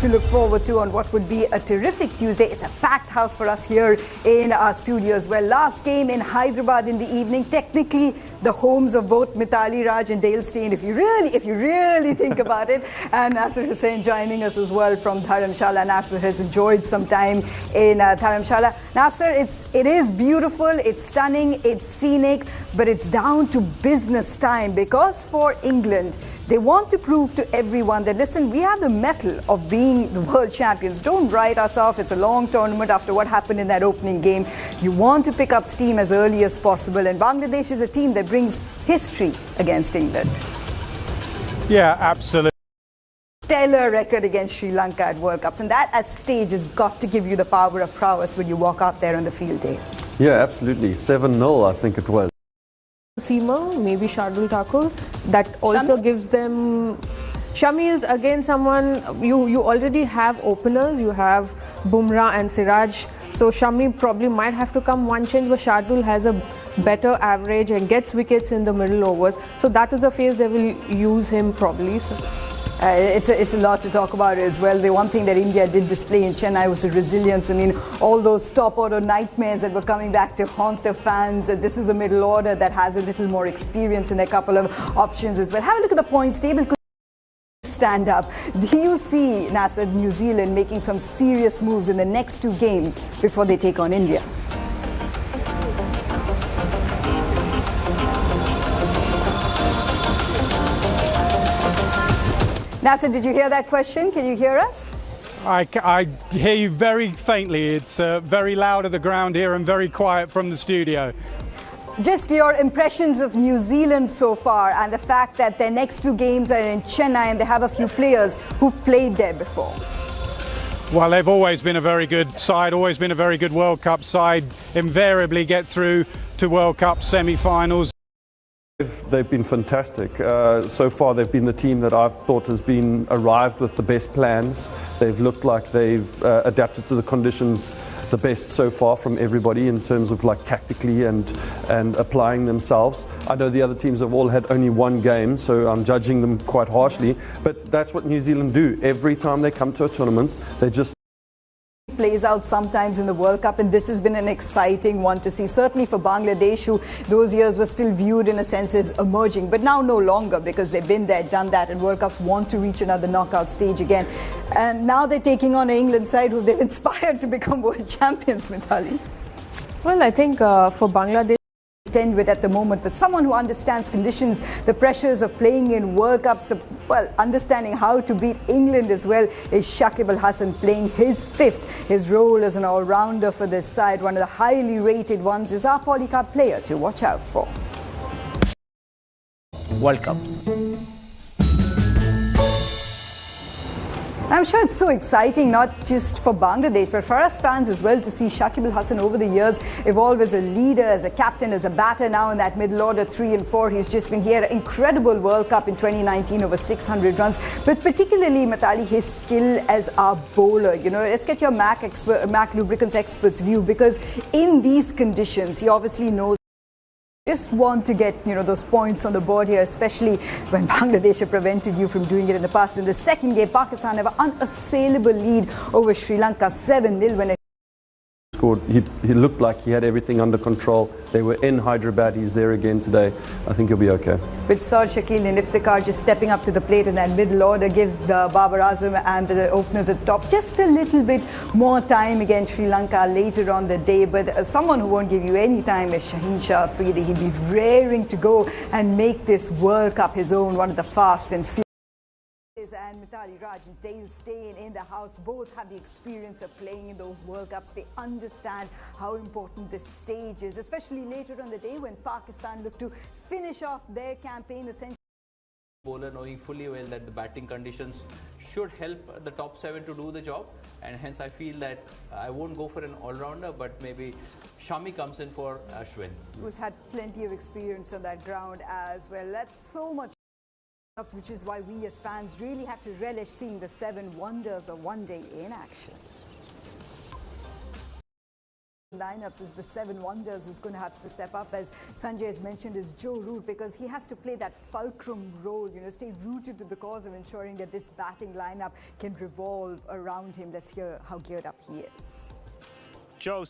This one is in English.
to look forward to on what would be a terrific Tuesday. It's a packed house for us here in our studios. Well, last game in Hyderabad in the evening, technically the homes of both Mithali Raj and Dale Steyn, if you really think about it. And Nasser Hussain joining us as well from Dharamshala. Nasser has enjoyed some time in Dharamshala. Nasser, it is beautiful, it's stunning, it's scenic, but it's down to business time, because for England, they want to prove to everyone that, listen, we have the mettle of being the world champions. Don't write us off. It's a long tournament after what happened in that opening game. You want to pick up steam as early as possible. And Bangladesh is a team that brings history against England. Yeah, absolutely. Stellar record against Sri Lanka at World Cups. And that at stage has got to give you the power of prowess when you walk out there on the field day. Yeah, absolutely. 7-0, I think it was. Seamer, maybe Shardul Thakur, that also Shami? gives them. Shami is again someone, you already have openers, you have Bumrah and Siraj, so Shami probably might have to come one change, but Shardul has a better average and gets wickets in the middle overs, so that is a phase they will use him probably. So. It's a lot to talk about as well. The one thing that India did display in Chennai was the resilience. I mean, all those top order nightmares that were coming back to haunt the fans. This is a middle order that has a little more experience in a couple of options as well. Have a look at the points table. Stand up. Do you see, Nasser, New Zealand making some serious moves in the next two games before they take on India? Nasser, did you hear that question? Can you hear us? I hear you very faintly. It's very loud at the ground here and very quiet from the studio. Just your impressions of New Zealand so far, and the fact that their next two games are in Chennai and they have a few players who've played there before. Well, they've always been a very good side, always been a very good World Cup side, invariably get through to World Cup semi-finals. They've been fantastic. So far, they've been the team that I've thought has been arrived with the best plans. They've looked like they've adapted to the conditions the best so far from everybody in terms of like tactically and applying themselves. I know the other teams have all had only one game, so I'm judging them quite harshly. But that's what New Zealand do. Every time they come to a tournament, they just plays out sometimes in the World Cup, and this has been an exciting one to see. Certainly for Bangladesh, who those years were still viewed in a sense as emerging, but now no longer, because they've been there, done that, and World Cups want to reach another knockout stage again. And now they're taking on an England side who they've inspired to become world champions, Mithali. Well, I think for Bangladesh, Tend with at the moment, but someone who understands conditions, the pressures of playing in World Cups, understanding how to beat England as well, is Shakib Al Hasan, playing his fifth. His role as an all-rounder for this side, one of the highly rated ones, is our polycard player to watch out for. World Cup. I'm sure it's so exciting, not just for Bangladesh, but for us fans as well, to see Shakib Al Hasan over the years evolve as a leader, as a captain, as a batter now in that middle order, 3 and 4. He's just been here. Incredible World Cup in 2019, over 600 runs. But particularly, Mithali, his skill as a bowler. You know, let's get your Mac Lubricants expert's view, because in these conditions, he obviously knows. Just want to get, those points on the board here, especially when Bangladesh have prevented you from doing it in the past. In the second game, Pakistan have an unassailable lead over Sri Lanka, 7-0 when it scored. He looked like he had everything under control. They were in Hyderabad. He's there again today. I think he'll be okay. With Saad Shakil and Iftikhar just stepping up to the plate in that middle order, gives the Babar Azam and the openers at the top just a little bit more time against Sri Lanka later on the day. But someone who won't give you any time is Shaheen Shah Afridi. He'll be raring to go and make this World Cup his own, one of the fast and furious. And Mithali Raj and Dale Steyn in the house both have the experience of playing in those World Cups. They understand how important this stage is, especially later on the day when Pakistan look to finish off their campaign essentially. Bowler knowing fully well that the batting conditions should help the top 7 to do the job, and hence I feel that I won't go for an all-rounder, but maybe Shami comes in for Ashwin, who's had plenty of experience on that ground as well. That's so much, which is why we as fans really have to relish seeing the 7 wonders of one day in action. lineups is the seven wonders who's going to have to step up, as Sanjay has mentioned, is Joe Root, because he has to play that fulcrum role, stay rooted to the cause of ensuring that this batting lineup can revolve around him. Let's hear how geared up he is. Joe,